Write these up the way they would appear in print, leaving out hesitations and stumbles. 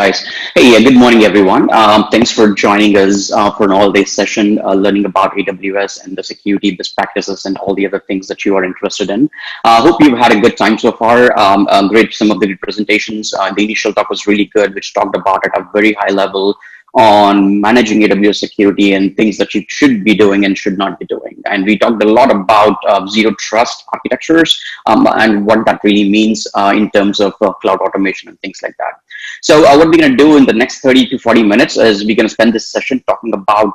Guys. Hey, good morning, everyone. Thanks for joining us for an all-day session, learning about AWS and the security best practices and all the other things that you are interested in. Hope you've had a good time so far. Great, some of the presentations. The initial talk was really good, which talked about at a very high level on managing AWS security and things that you should be doing and should not be doing. And we talked a lot about zero trust architectures and what that really means in terms of cloud automation and things like that. So what we're going to do in the next 30 to 40 minutes is we're going to spend this session talking about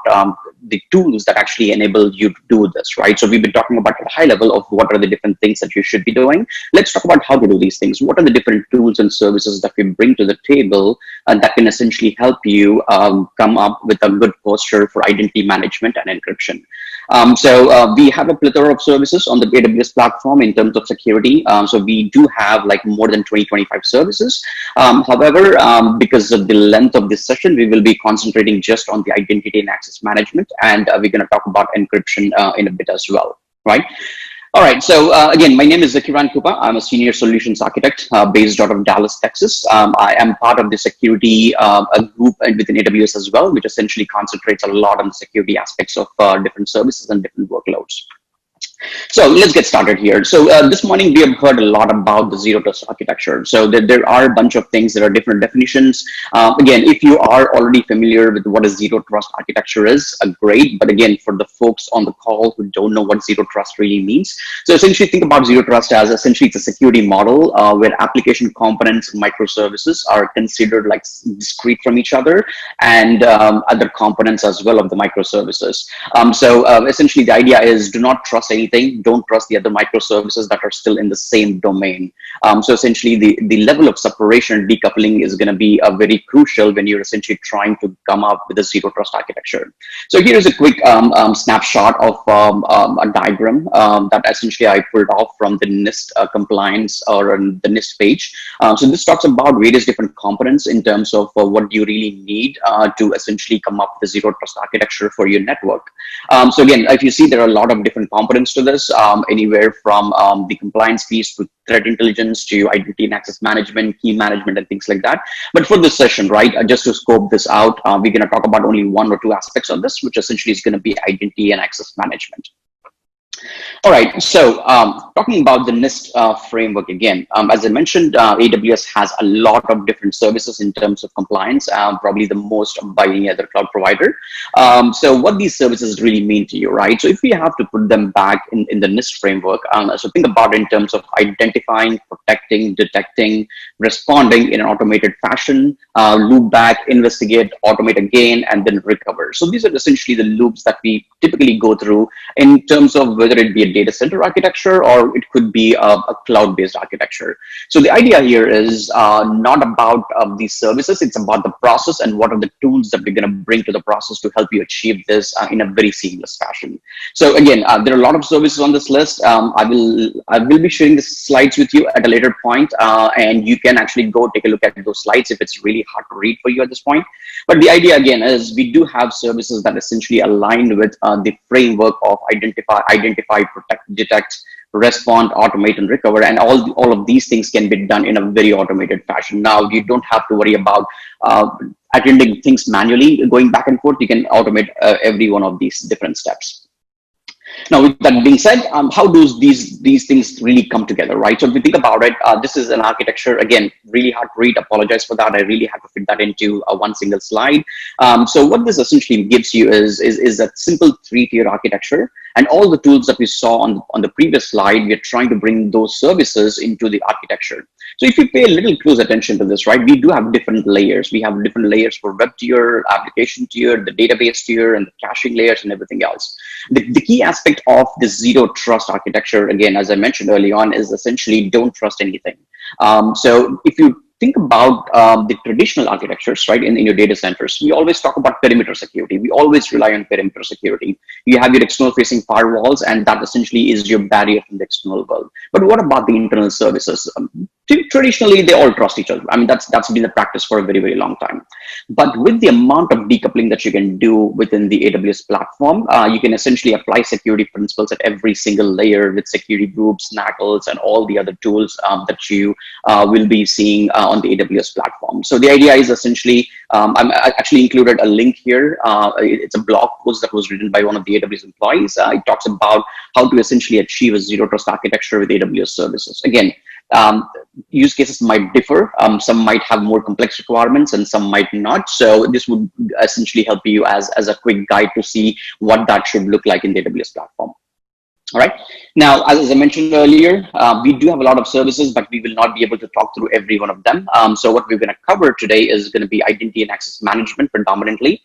the tools that actually enable you to do this, right? So we've been talking about at a high level of what are the different things that you should be doing. Let's talk about how to do these things. What are the different tools and services that we bring to the table that can essentially help you come up with a good posture for identity management and encryption. We have a plethora of services on the AWS platform in terms of security. So we do have like more than 25 services. However, because of the length of this session, we will be concentrating just on the identity and access management, and we're going to talk about encryption in a bit as well, right? All right, so again, my name is Kiran. I'm a senior solutions architect based out of Dallas, Texas. I am part of the security group within AWS as well, which essentially concentrates a lot on the security aspects of different services and different workloads. So let's get started here. So this morning we have heard a lot about the zero trust architecture. So there are a bunch of things that are different definitions. Again, if you are already familiar with what a zero trust architecture is, great. But again, for the folks on the call who don't know what zero trust really means, so essentially think about zero trust as essentially it's a security model where application components and microservices are considered like discrete from each other, and other components as well of the microservices. Essentially the idea is do not trust anything. Don't trust the other microservices that are still in the same domain. So essentially the level of separation and decoupling is going to be very crucial when you're essentially trying to come up with a zero trust architecture. So here's a quick snapshot of a diagram that essentially I pulled off from the NIST compliance or the NIST page. So this talks about various different components in terms of what you really need to essentially come up with a zero trust architecture for your network. So again, if you see, there are a lot of different components to this, anywhere from the compliance piece to threat intelligence to identity and access management, key management, and things like that. But for this session, right, just to scope this out, we're going to talk about only one or two aspects of this, which essentially is going to be identity and access management. All right, so talking about the NIST framework again, as I mentioned, AWS has a lot of different services in terms of compliance, probably the most by any other cloud provider. So what these services really mean to you, right? So if we have to put them back in the NIST framework, so think about it in terms of identifying, protecting, detecting, responding in an automated fashion, loop back, investigate, automate again, and then recover. So these are essentially the loops that we typically go through in terms of whether it be a data center architecture or it could be a cloud-based architecture. So the idea here is not about these services, it's about the process and what are the tools that we're going to bring to the process to help you achieve this in a very seamless fashion. So again, there are a lot of services on this list. I will be sharing the slides with you at a later point, and you can actually go take a look at those slides if it's really hard to read for you at this point. But the idea again is we do have services that essentially align with the framework of identify, protect, detect, respond, automate, and recover. And all of these things can be done in a very automated fashion. Now, you don't have to worry about attending things manually, going back and forth. You can automate every one of these different steps. Now, with that being said, how do these things really come together, right? So if we think about it, this is an architecture, again, really hard to read, apologize for that. I really had to fit that into one single slide. So what this essentially gives you is a simple three-tier architecture. And all the tools that we saw on the previous slide, we're trying to bring those services into the architecture. So if you pay a little close attention to this, right, we do have different layers. We have different layers for web tier, application tier, the database tier, and the caching layers and everything else. The key aspect of this zero trust architecture, again, as I mentioned early on, is essentially don't trust anything. So if you think about the traditional architectures, right, in your data centers, we always talk about perimeter security. We always rely on perimeter security. You have your external facing firewalls, and that essentially is your barrier from the external world. But what about the internal services? Traditionally, they all trust each other. I mean, that's been the practice for a very, very long time. But with the amount of decoupling that you can do within the AWS platform, you can essentially apply security principles at every single layer with security groups, NACLs, and all the other tools that you will be seeing on the AWS platform. So the idea is essentially, I actually included a link here. It's a blog post that was written by one of the AWS employees. It talks about how to essentially achieve a zero trust architecture with AWS services. Again, use cases might differ. Some might have more complex requirements and some might not. So this would essentially help you as a quick guide to see what that should look like in the AWS platform. All right. Now, as I mentioned earlier, we do have a lot of services, but we will not be able to talk through every one of them. So what we're going to cover today is going to be identity and access management predominantly.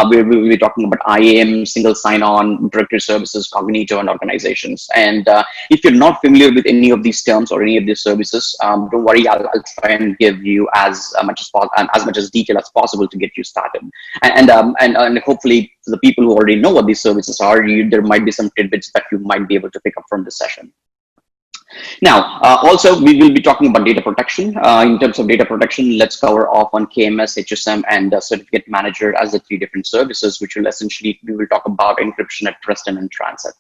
We will be talking about IAM, single sign-on, directory services, Cognito, and organizations. And if you're not familiar with any of these terms or any of these services, don't worry. I'll try and give you as much detail as possible to get you started. And hopefully, for the people who already know what these services are, there might be some tidbits that you might be able to pick up from this session. Now, also, we will be talking about data protection. In terms of data protection, let's cover off on KMS, HSM, and Certificate Manager as the three different services, which will essentially, we will talk about encryption at rest and in transit.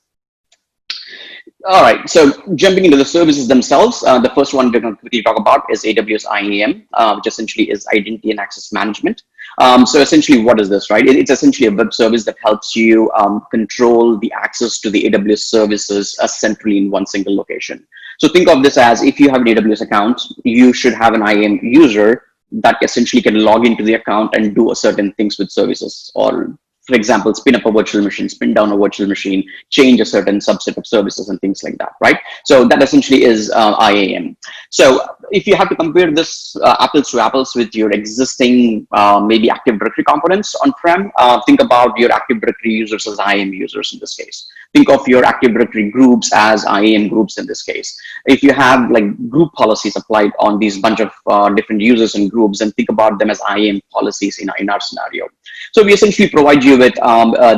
All right, so jumping into the services themselves, the first one we're going to quickly talk about is AWS IAM, which essentially is identity and access management. So essentially, what is this, right? It's essentially a web service that helps you control the access to the AWS services centrally in one single location. So think of this as, if you have an AWS account, you should have an IAM user that essentially can log into the account and do certain things with services, or for example, spin up a virtual machine, spin down a virtual machine, change a certain subset of services and things like that, right? So that essentially is IAM. So if you have to compare this apples to apples with your existing maybe Active Directory components on-prem, think about your Active Directory users as IAM users in this case. Think of your Active Directory groups as IAM groups in this case. If you have like group policies applied on these bunch of different users and groups, then think about them as IAM policies in our scenario. So we essentially provide you with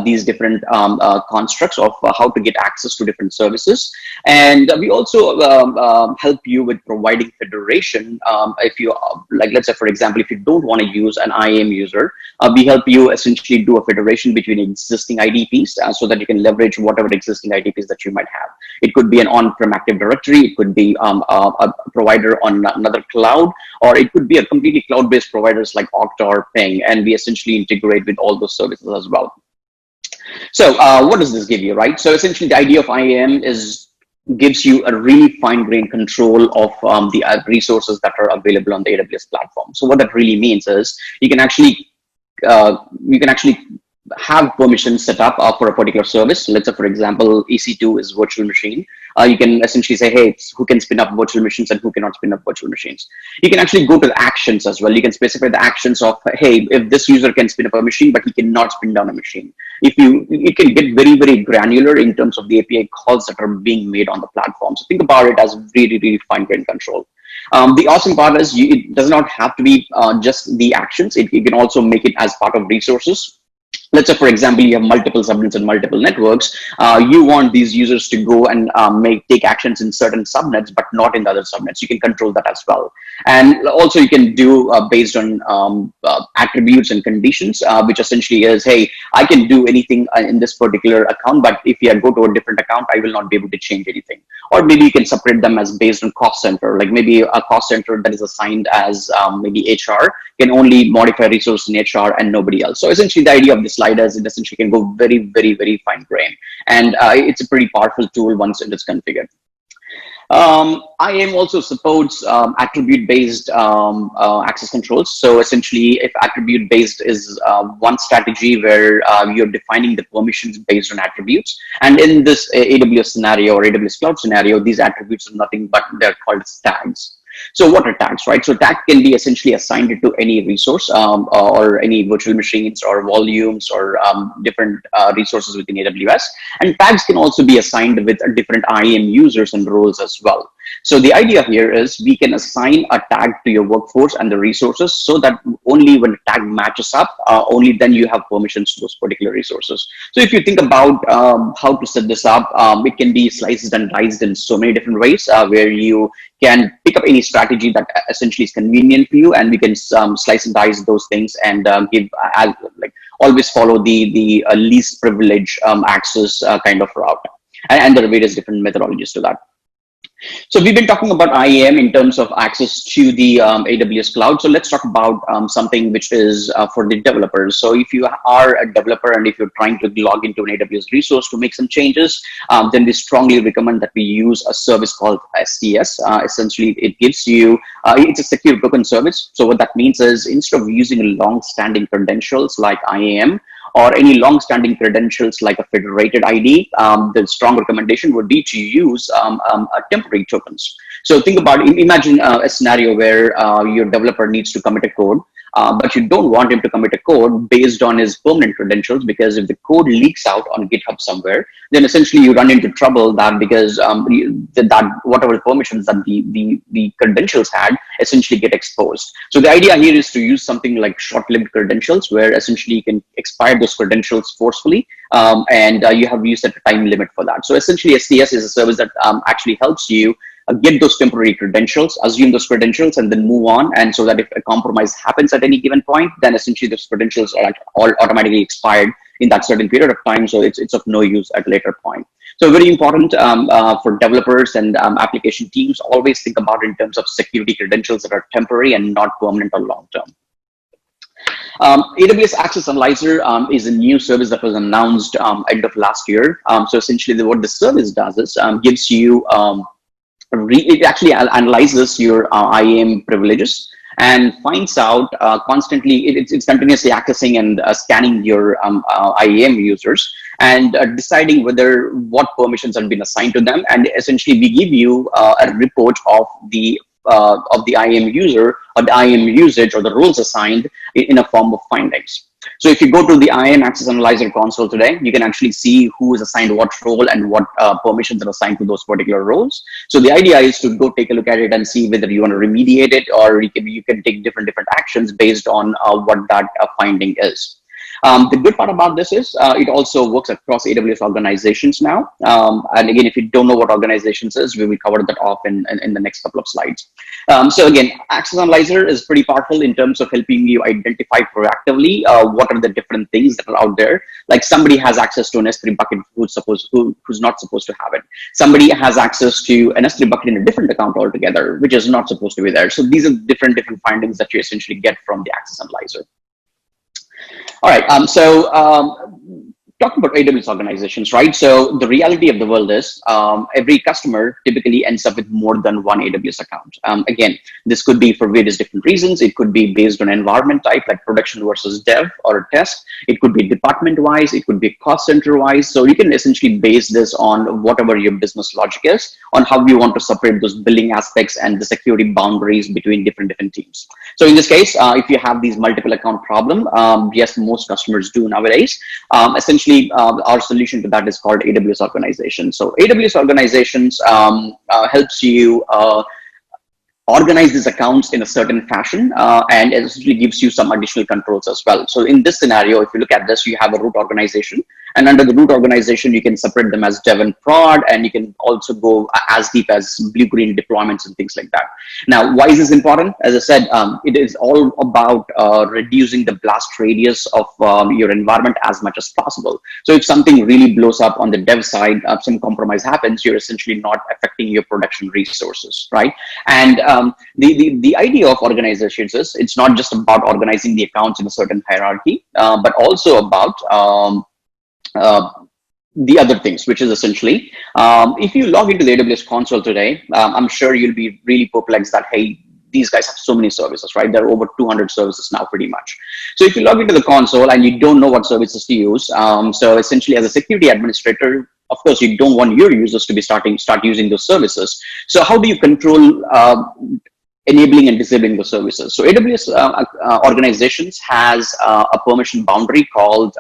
these different constructs of how to get access to different services. And we also help you with providing federation. If you, like, let's say, for example, if you don't want to use an IAM user, we help you essentially do a federation between existing IDPs so that you can leverage whatever existing IDPs that you might have. It could be an on-prem Active Directory, it could be a provider on another cloud, or it could be a completely cloud-based providers like Okta or Ping, and we essentially integrate with all those services as well. So what does this give you, right? So essentially the idea of IAM gives you a really fine-grained control of the resources that are available on the AWS platform. So what that really means is you can actually have permissions set up for a particular service. Let's say, for example, EC2 is virtual machine. You can essentially say, hey, who can spin up virtual machines and who cannot spin up virtual machines. You can actually go to the actions as well. You can specify the actions of, hey, if this user can spin up a machine, but he cannot spin down a machine. It can get very, very granular in terms of the API calls that are being made on the platform. So think about it as really, really fine-grained control. The awesome part is it does not have to be just the actions. You can also make it as part of resources. Let's say, for example, you have multiple subnets and multiple networks. You want these users to go and take actions in certain subnets, but not in the other subnets. You can control that as well. And also you can do based on attributes and conditions, which essentially is, hey, I can do anything in this particular account, but if you go to a different account, I will not be able to change anything. Or maybe you can separate them as based on cost center, like maybe a cost center that is assigned as maybe HR can only modify resource in HR and nobody else. So essentially the idea of this slide is it essentially can go very, very, very fine grained. And it's a pretty powerful tool once it is configured. IAM also supports attribute-based access controls. So essentially, if attribute-based is one strategy where you're defining the permissions based on attributes, and in this AWS scenario or AWS Cloud scenario, these attributes are nothing but they're called tags. So what are tags, right? So tag can be essentially assigned to any resource or any virtual machines or volumes or different resources within AWS. And tags can also be assigned with different IAM users and roles as well. So the idea here is we can assign a tag to your workforce and the resources so that only when a tag matches up, only then you have permissions to those particular resources. So if you think about how to set this up, it can be sliced and diced in so many different ways, where you can pick up any strategy that essentially is convenient for you, and we can slice and dice those things and give like always follow the least privilege access kind of route. And there are various different methodologies to that. So we've been talking about IAM in terms of access to the AWS cloud. So let's talk about something which is for the developers. So if you are a developer and if you're trying to log into an AWS resource to make some changes, then we strongly recommend that we use a service called STS. Essentially, it gives you, it's a secure token service. So what that means is instead of using long-standing credentials like IAM, or any long-standing credentials like a federated ID, the strong recommendation would be to use temporary tokens. So think about, imagine a scenario where your developer needs to commit a code, but you don't want him to commit a code based on his permanent credentials, because if the code leaks out on GitHub somewhere, then essentially you run into trouble that because that whatever permissions that the credentials had essentially get exposed. So the idea here is to use something like short-lived credentials, where essentially you can expire those credentials forcefully, and you have used a time limit for that. So essentially, STS is a service that actually helps you get those temporary credentials, assume those credentials, and then move on. And so that if a compromise happens at any given point, then essentially those credentials are all automatically expired in that certain period of time. So it's of no use at a later point. So very important for developers and application teams, always think about in terms of security credentials that are temporary and not permanent or long-term. AWS Access Analyzer is a new service that was announced end of last year. So essentially what the service does is gives you it actually analyzes your IAM privileges and finds out constantly, it's continuously accessing and scanning your IAM users and deciding what permissions have been assigned to them. And essentially we give you a report of the IAM user or the IAM usage or the roles assigned in a form of findings. So if you go to the IAM Access Analyzer console today, you can actually see who is assigned what role and what permissions are assigned to those particular roles. So the idea is to go take a look at it and see whether you want to remediate it, or you can take different actions based on what that finding is. The good part about this is it also works across AWS organizations now. And again, if you don't know what organizations is, we will cover that off in the next couple of slides. So again, Access Analyzer is pretty powerful in terms of helping you identify proactively what are the different things that are out there. Like somebody has access to an S3 bucket who's not supposed to have it. Somebody has access to an S3 bucket in a different account altogether, which is not supposed to be there. So these are different findings that you essentially get from the Access Analyzer. All right, talking about AWS organizations, right? So the reality of the world is every customer typically ends up with more than one AWS account. Again, this could be for various different reasons. It could be based on environment type, like production versus dev or test. It could be department-wise. It could be cost center-wise. So you can essentially base this on whatever your business logic is, on how you want to separate those billing aspects and the security boundaries between different teams. So in this case, if you have these multiple account problem, yes, most customers do nowadays. Essentially, our solution to that is called AWS Organizations. So AWS Organizations helps you organize these accounts in a certain fashion and essentially gives you some additional controls as well. So in this scenario, if you look at this, you have a root organization, and under the root organization, you can separate them as dev and prod, and you can also go as deep as blue-green deployments and things like that. Now, why is this important? As I said, it is all about reducing the blast radius of your environment as much as possible. So if something really blows up on the dev side, some compromise happens, you're essentially not affecting your production resources, right? And the idea of organizations is it's not just about organizing the accounts in a certain hierarchy, but also about the other things, which is essentially, if you log into the AWS console today, I'm sure you'll be really perplexed that, hey, these guys have so many services, right? There are over 200 services now, pretty much. So if you log into the console and you don't know what services to use, so essentially as a security administrator, of course, you don't want your users to be start using those services. So how do you control enabling and disabling the services? So AWS organizations has a permission boundary called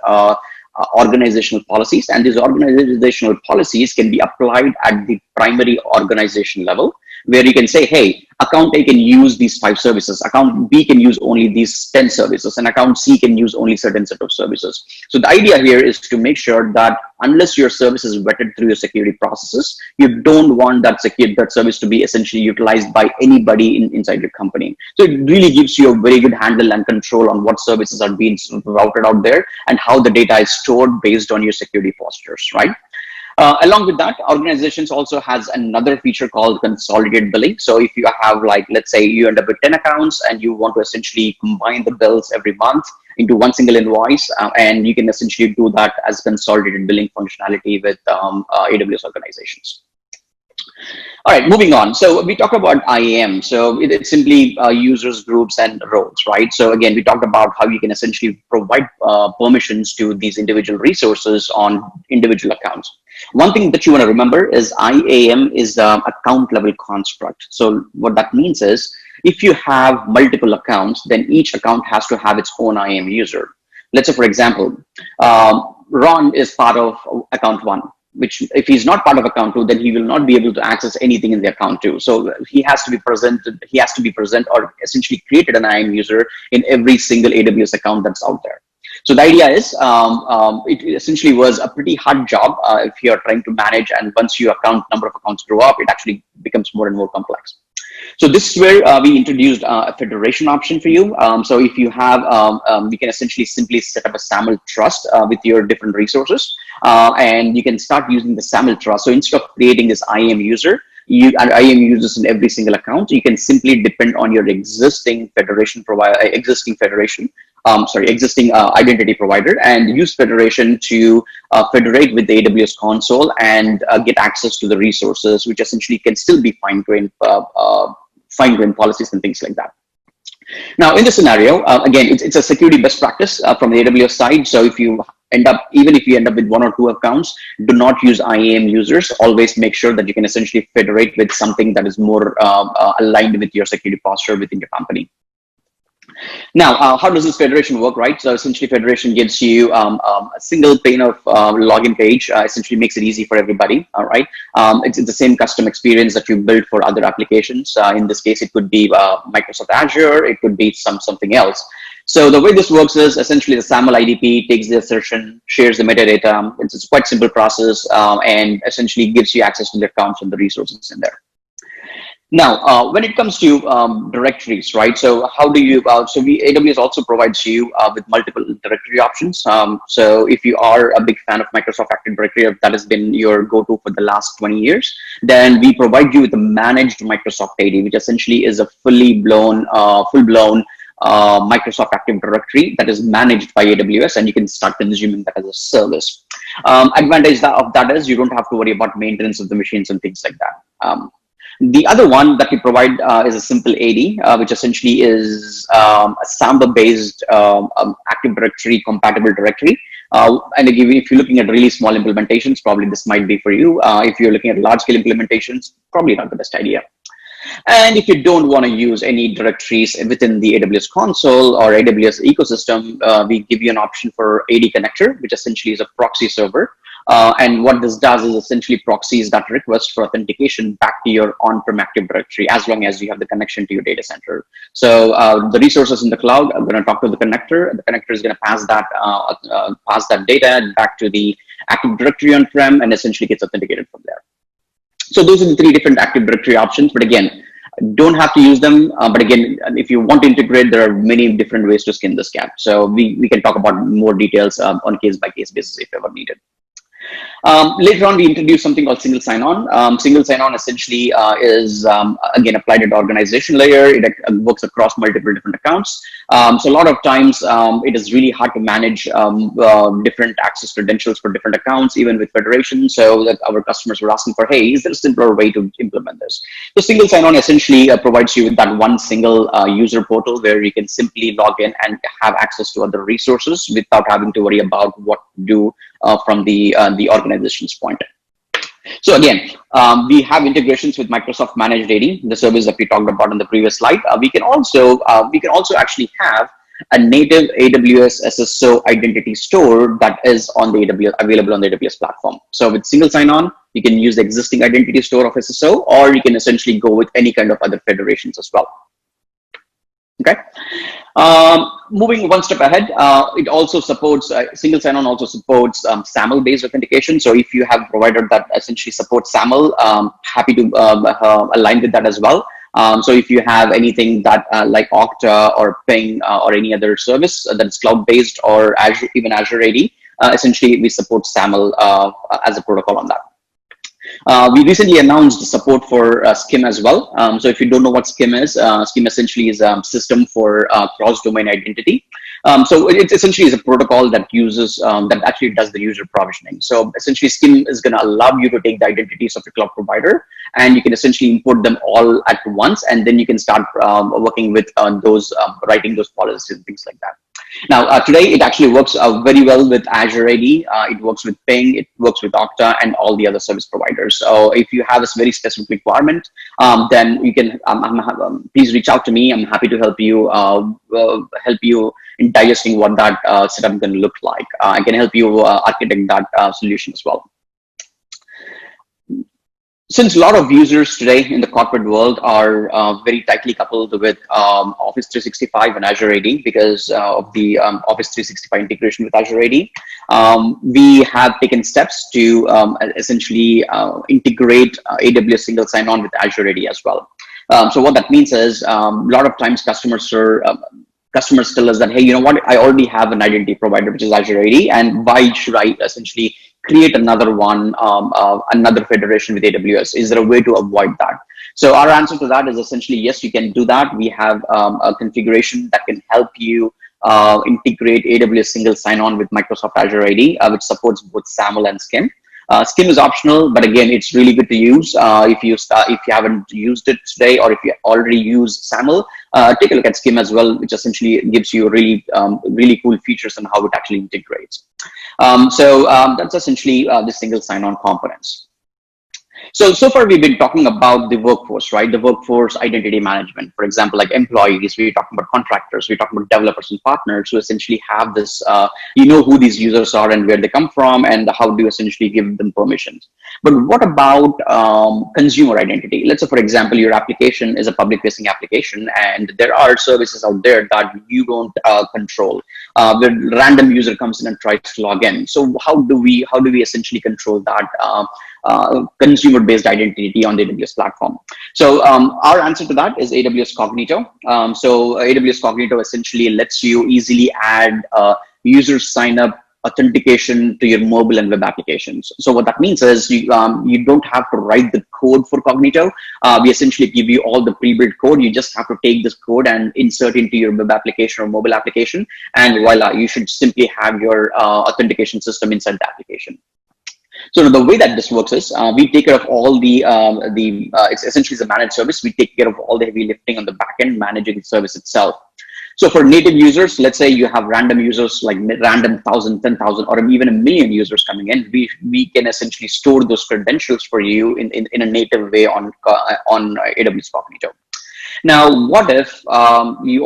organizational policies, and these organizational policies can be applied at the primary organization level, where you can say, hey, account A can use these 5 services, account B can use only these 10 services, and account C can use only certain set of services. So the idea here is to make sure that unless your service is vetted through your security processes, you don't want that service to be essentially utilized by anybody inside your company. So it really gives you a very good handle and control on what services are being routed out there and how the data is stored based on your security postures, right? Along with that, organizations also has another feature called consolidated billing. So if you have, like, let's say you end up with 10 accounts and you want to essentially combine the bills every month into one single invoice, and you can essentially do that as consolidated billing functionality with AWS organizations. All right, moving on. So we talked about IAM. So it's simply users, groups, and roles, right? So again, we talked about how you can essentially provide permissions to these individual resources on individual accounts. One thing that you want to remember is IAM is the account level construct. So what that means is if you have multiple accounts, then each account has to have its own IAM user. Let's say, for example, Ron is part of account 1. Which if he's not part of account 2, then he will not be able to access anything in the account 2. So he has to be present or essentially created an IAM user in every single AWS account that's out there. So the idea is it essentially was a pretty hard job if you're trying to manage, and once your number of accounts grow up, it actually becomes more and more complex. So this is where we introduced a federation option for you. So if you have, you can essentially simply set up a SAML trust with your different resources, and you can start using the SAML trust. So instead of creating this IAM user, IAM users in every single account, you can simply depend on your existing federation identity provider, and use federation to federate with the AWS console and get access to the resources, which essentially can still be fine-grained policies and things like that. Now, in this scenario, again, it's a security best practice from the AWS side. So if you even if you end up with 1 or 2 accounts, do not use IAM users. Always make sure that you can essentially federate with something that is more aligned with your security posture within your company. Now, how does this federation work, right? So essentially, federation gives you a single pane of login page, essentially makes it easy for everybody, all right? It's the same custom experience that you build for other applications. In this case, it could be Microsoft Azure, it could be something else. So the way this works is essentially the SAML IDP takes the assertion, shares the metadata. It's a quite simple process, and essentially gives you access to the accounts and the resources in there. Now, when it comes to directories, right? So how do you, AWS also provides you with multiple directory options. So if you are a big fan of Microsoft Active Directory, if that has been your go-to for the last 20 years, then we provide you with a managed Microsoft AD, which essentially is a full-blown Microsoft Active Directory that is managed by AWS, and you can start consuming that as a service. Advantage of that is you don't have to worry about maintenance of the machines and things like that. The other one that we provide is a simple AD, which essentially is a Samba-based Active Directory compatible directory. And again, if you're looking at really small implementations, probably this might be for you. If you're looking at large-scale implementations, probably not the best idea. And if you don't want to use any directories within the AWS console or AWS ecosystem, we give you an option for AD connector, which essentially is a proxy server. And what this does is essentially proxies that request for authentication back to your on-prem Active Directory, as long as you have the connection to your data center. So the resources in the cloud are going to talk to the connector. The connector is going to pass that data back to the Active Directory on-prem, and essentially gets authenticated from there. So those are the 3 different Active Directory options. But again, don't have to use them. But again, if you want to integrate, there are many different ways to skin this cat. So we can talk about more details on a case-by-case basis if ever needed. Later on, we introduced something called single sign-on. Single sign-on essentially is, again, applied at the organization layer. It works across multiple different accounts. So a lot of times, it is really hard to manage different access credentials for different accounts, even with federation. So that our customers were asking for, hey, is there a simpler way to implement this? So single sign-on essentially provides you with that one single user portal where you can simply log in and have access to other resources without having to worry about what to do from the organization's point. So again, we have integrations with Microsoft Managed AD, the service that we talked about in the previous slide. We can also actually have a native AWS SSO identity store that is on the AWS, available on the AWS platform. So with single sign-on, you can use the existing identity store of SSO, or you can essentially go with any kind of other federations as well. Okay. Moving one step ahead, it also supports single sign-on also supports SAML-based authentication. So if you have a provider that essentially supports SAML, happy to align with that as well. So if you have anything that like Okta or Ping or any other service that's cloud-based or Azure, even Azure AD, essentially we support SAML as a protocol on that. We recently announced support for SCIM as well. So if you don't know what SCIM is, SCIM essentially is a system for cross-domain identity. So it essentially is a protocol that uses, that actually does the user provisioning. So essentially SCIM is going to allow you to take the identities of your cloud provider, and you can essentially import them all at once, and then you can start working with those, writing those policies and things like that. Now, today it actually works very well with Azure AD. It works with Ping, it works with Okta, and all the other service providers. So if you have a very specific requirement, then you can please reach out to me. I'm happy to help you in digesting what that setup can look like. I can help you architect that solution as well. Since a lot of users today in the corporate world are very tightly coupled with Office 365 and Azure AD because of the Office 365 integration with Azure AD, we have taken steps to essentially integrate AWS single sign-on with Azure AD as well. So what that means is a lot of times customers tell us that, hey, you know what, I already have an identity provider, which is Azure AD, and why should I essentially create another one, another federation with AWS? Is there a way to avoid that? So our answer to that is essentially, yes, you can do that. We have a configuration that can help you integrate AWS single sign-on with Microsoft Azure AD, which supports both SAML and SCIM. SCIM is optional, but again, it's really good to use. If you haven't used it today, or if you already use SAML, take a look at SCIM as well, which essentially gives you really, really cool features on how it actually integrates. That's essentially the single sign-on components. So far we've been talking about the workforce, right? The workforce identity management. For example, like employees, we're talking about contractors, we're talking about developers and partners who essentially have this, you know who these users are and where they come from and how do you essentially give them permissions. But what about consumer identity? Let's say, for example, your application is a public facing application and there are services out there that you don't control. The random user comes in and tries to log in. So how do we essentially control that consumer-based identity on the AWS platform? So our answer to that is AWS Cognito. So AWS Cognito essentially lets you easily add user sign-up authentication to your mobile and web applications. So what that means is you don't have to write the code for Cognito. We essentially give you all the pre-built code. You just have to take this code and insert into your web application or mobile application, and voila, you should simply have your authentication system inside the application. So the way that this works is we take care of all it's essentially a managed service. We take care of all the heavy lifting on the back end, managing the service itself. So for native users, let's say you have random users, like random 1,000, 10,000, or even 1 million users coming in, we can essentially store those credentials for you in a native way on AWS Cognito. Now, what if you're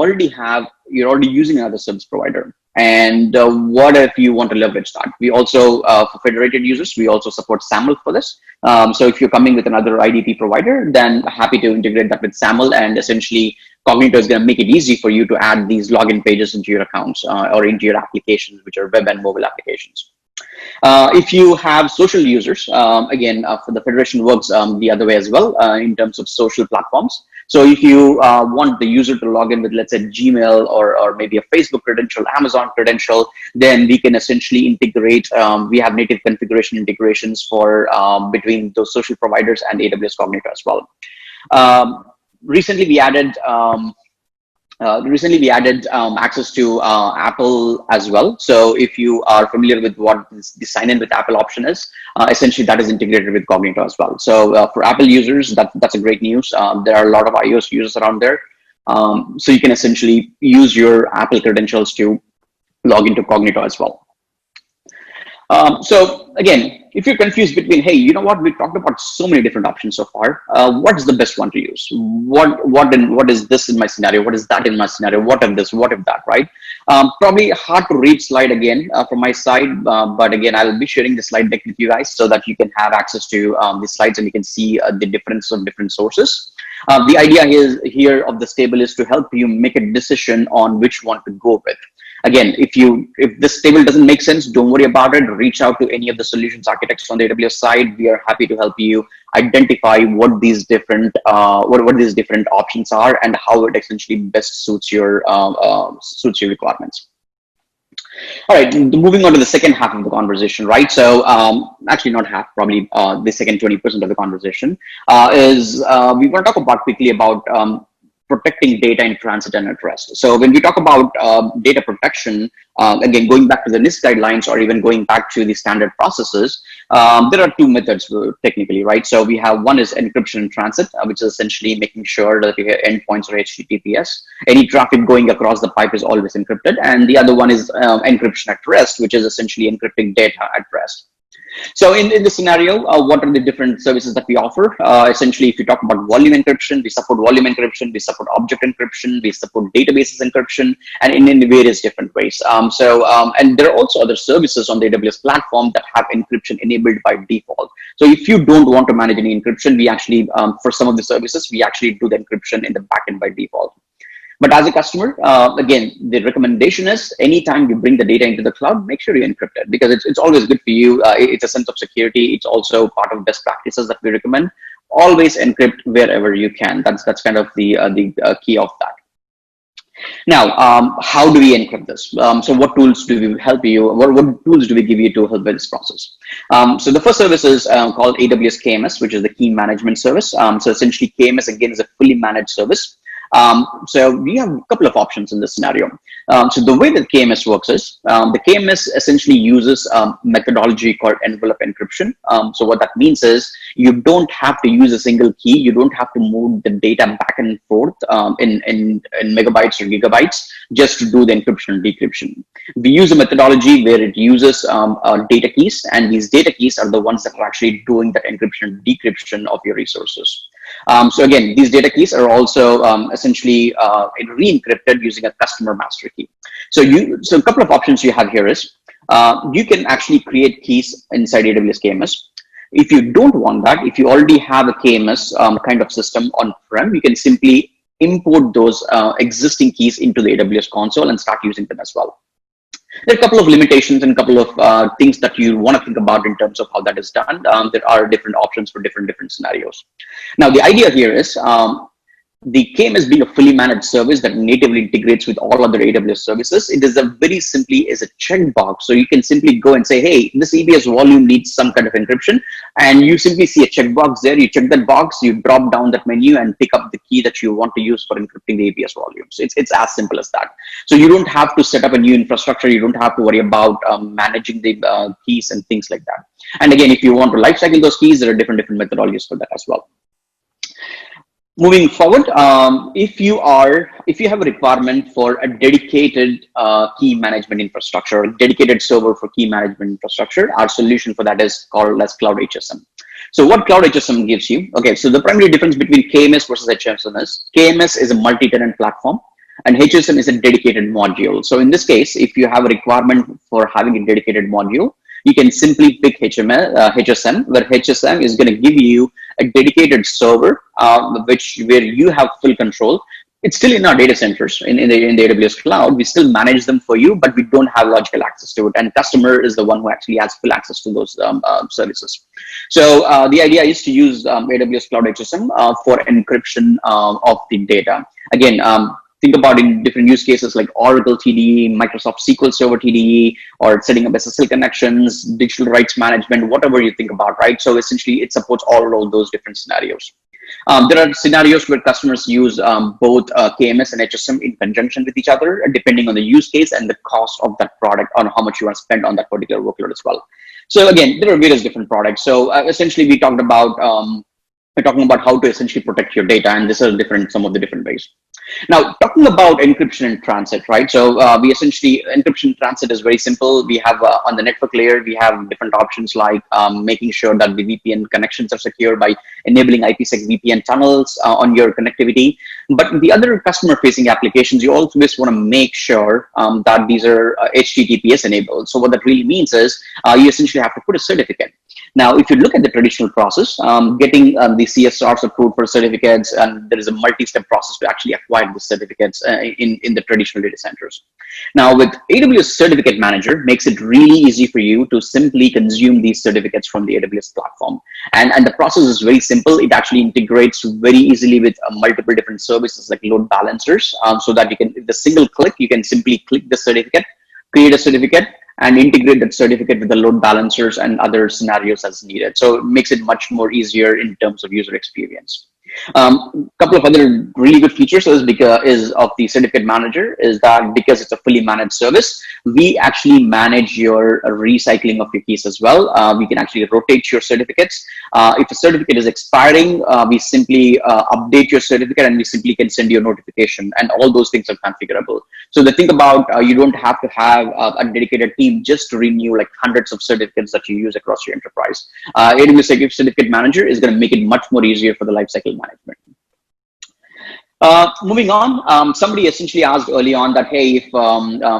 already using another service provider? And what if you want to leverage that? We also, for federated users, we also support SAML for this. So if you're coming with another IDP provider, then happy to integrate that with SAML, and essentially Cognito is going to make it easy for you to add these login pages into your accounts or into your applications, which are web and mobile applications. If you have social users, again, for the federation works the other way as well in terms of social platforms. So if you want the user to log in with, let's say, Gmail or maybe a Facebook credential, Amazon credential, then we can essentially integrate. We have native configuration integrations for between those social providers and AWS Cognito as well. Recently, we added access to Apple as well. So if you are familiar with what the sign-in with Apple option is, essentially that is integrated with Cognito as well. So for Apple users, that's a great news. There are a lot of iOS users around there. So you can essentially use your Apple credentials to log into Cognito as well. So again, if you're confused between, hey, you know what, we talked about so many different options so far. What is the best one to use? What is this in my scenario? What is that in my scenario? What if this? What if that? Right? Probably hard to read slide again from my side, but again, I'll be sharing the slide deck with you guys so that you can have access to the slides and you can see the difference of different sources. The idea here of this table is to help you make a decision on which one to go with. Again, if this table doesn't make sense, don't worry about it. Reach out to any of the solutions architects on the AWS side. We are happy to help you identify what these different what these different options are and how it essentially best suits your requirements. All right, moving on to the second half of the conversation, right? So actually not half, probably the second 20% of the conversation is we want to talk about quickly about protecting data in transit and at rest. So when we talk about data protection, again, going back to the NIST guidelines or even going back to the standard processes, there are two methods technically, right? So we have one is encryption in transit, which is essentially making sure that your endpoints or HTTPS, any traffic going across the pipe is always encrypted. And the other one is encryption at rest, which is essentially encrypting data at rest. So in this scenario, what are the different services that we offer? Essentially, if you talk about volume encryption, we support volume encryption, we support object encryption, we support databases encryption, and in various different ways. And there are also other services on the AWS platform that have encryption enabled by default. So if you don't want to manage any encryption, we actually, for some of the services, we actually do the encryption in the backend by default. But as a customer, again, the recommendation is anytime you bring the data into the cloud, make sure you encrypt it because it's always good for you. It's a sense of security. It's also part of best practices that we recommend. Always encrypt wherever you can. That's kind of the key of that. Now, how do we encrypt this? So what tools do we help you? What tools do we give you to help with this process? So the first service is called AWS KMS, which is the Key Management Service. So essentially KMS, again, is a fully managed service. So we have a couple of options in this scenario. So the way that KMS works is the KMS essentially uses a methodology called envelope encryption. So what that means is you don't have to use a single key. You don't have to move the data back and forth in megabytes or gigabytes just to do the encryption and decryption. We use a methodology where it uses data keys, and these data keys are the ones that are actually doing that encryption and decryption of your resources. So again, these data keys are also essentially re-encrypted using a customer master key. So a couple of options you have here is you can actually create keys inside AWS KMS. If you don't want that, if you already have a KMS kind of system on-prem, you can simply import those existing keys into the AWS console and start using them as well. There are a couple of limitations and a couple of things that you want to think about in terms of how that is done. There are different options for different scenarios. Now, the idea here is the KMS being a fully managed service that natively integrates with all other AWS services. It is a very simply is a checkbox. So you can simply go and say, hey, this EBS volume needs some kind of encryption. And you simply see a checkbox there. You check that box, you drop down that menu and pick up the key that you want to use for encrypting the ABS volumes. It's as simple as that. So you don't have to set up a new infrastructure. You don't have to worry about managing the keys and things like that. And again, if you want to lifecycle those keys, there are different methodologies for that as well. Moving forward, if you have a requirement for a dedicated key management infrastructure, a dedicated server for key management infrastructure, our solution for that is called as Cloud HSM. So what Cloud HSM gives you? Okay, so the primary difference between KMS versus HSM is KMS is a multi-tenant platform and HSM is a dedicated module. So in this case, if you have a requirement for having a dedicated module, you can simply pick HSM, where HSM is going to give you a dedicated server, where you have full control. It's still in our data centers in the AWS cloud. We still manage them for you, but we don't have logical access to it. And customer is the one who actually has full access to those services. So the idea is to use AWS Cloud HSM for encryption of the data. Again, think about in different use cases like Oracle TDE, Microsoft SQL Server TDE, or setting up SSL connections, digital rights management, whatever you think about, right? So essentially, it supports all those different scenarios. There are scenarios where customers use both KMS and HSM in conjunction with each other, depending on the use case and the cost of that product, on how much you want to spend on that particular workload as well. So again, there are various different products. So essentially, we talked about We're talking about how to essentially protect your data, and this is some of the different ways. Now, talking about encryption in transit, right? So we essentially, encryption in transit is very simple. We have on the network layer, we have different options like making sure that the VPN connections are secure by enabling IPsec VPN tunnels on your connectivity. But the other customer-facing applications, you always want to make sure that these are HTTPS enabled. So what that really means is you essentially have to put a certificate. Now, if you look at the traditional process, getting the CSRs approved for certificates, and there is a multi-step process to actually acquire the certificates in the traditional data centers. Now, with AWS Certificate Manager, makes it really easy for you to simply consume these certificates from the AWS platform. And the process is very simple. It actually integrates very easily with multiple different services like load balancers, so that you can, with a single click, you can simply click the certificate, create a certificate, and integrate that certificate with the load balancers and other scenarios as needed. So it makes it much more easier in terms of user experience. Couple of other really good features is of the certificate manager is that because it's a fully managed service, we actually manage your recycling of your keys as well. We can actually rotate your certificates. If a certificate is expiring, we simply update your certificate, and we simply can send you a notification, and all those things are configurable. So the thing about you don't have to have a dedicated team just to renew like hundreds of certificates that you use across your enterprise. AWS Certificate Manager is going to make it much more easier for the lifecycle management. Moving on, somebody essentially asked early on that, hey, if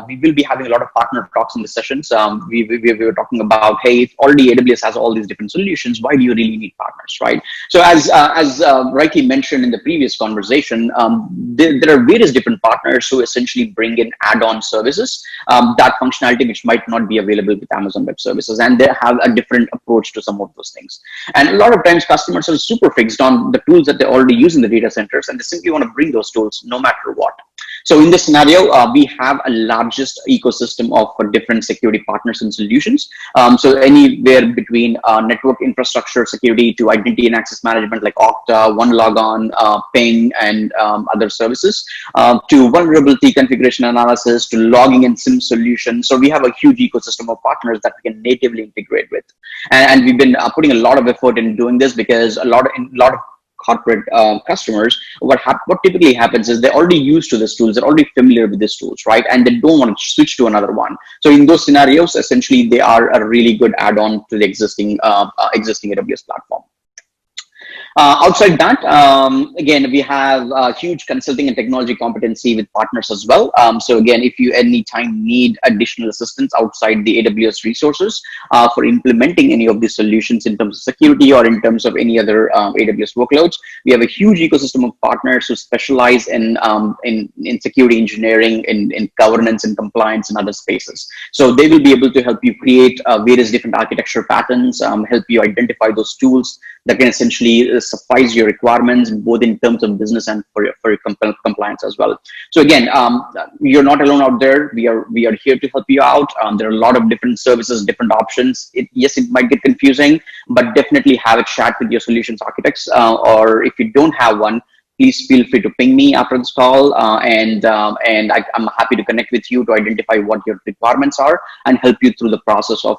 we will be having a lot of partner talks in the sessions, we were talking about, hey, if already AWS has all these different solutions, why do you really need partners, right? So as rightly mentioned in the previous conversation, there are various different partners who essentially bring in add-on services, that functionality which might not be available with Amazon Web Services, and they have a different approach to some of those things. And a lot of times customers are super fixed on the tools that they already use in the data centers, and they simply want to bring those tools no matter what. So in this scenario, we have a largest ecosystem of different security partners and solutions. So anywhere between network infrastructure security to identity and access management like Okta, OneLogon, Ping, and other services, to vulnerability configuration analysis, to logging and SIM solutions. So we have a huge ecosystem of partners that we can natively integrate with. And we've been putting a lot of effort in doing this because a lot of corporate customers, what typically happens is they're already used to these tools, they're already familiar with these tools, right? And they don't want to switch to another one. So in those scenarios, essentially, they are a really good add-on to the existing AWS platform. Outside that, again, we have huge consulting and technology competency with partners as well. So again, if you anytime need additional assistance outside the AWS resources for implementing any of these solutions in terms of security or in terms of any other AWS workloads, we have a huge ecosystem of partners who specialize in security engineering, in governance and compliance and other spaces. So they will be able to help you create various different architecture patterns, help you identify those tools that can essentially suffice your requirements, both in terms of business and for your compliance as well. So again, you're not alone out there. We are here to help you out. There are a lot of different services, different options. Yes, it might get confusing, but definitely have a chat with your solutions architects. Or if you don't have one, please feel free to ping me after this call, and I'm happy to connect with you to identify what your requirements are and help you through the process of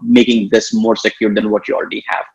making this more secure than what you already have.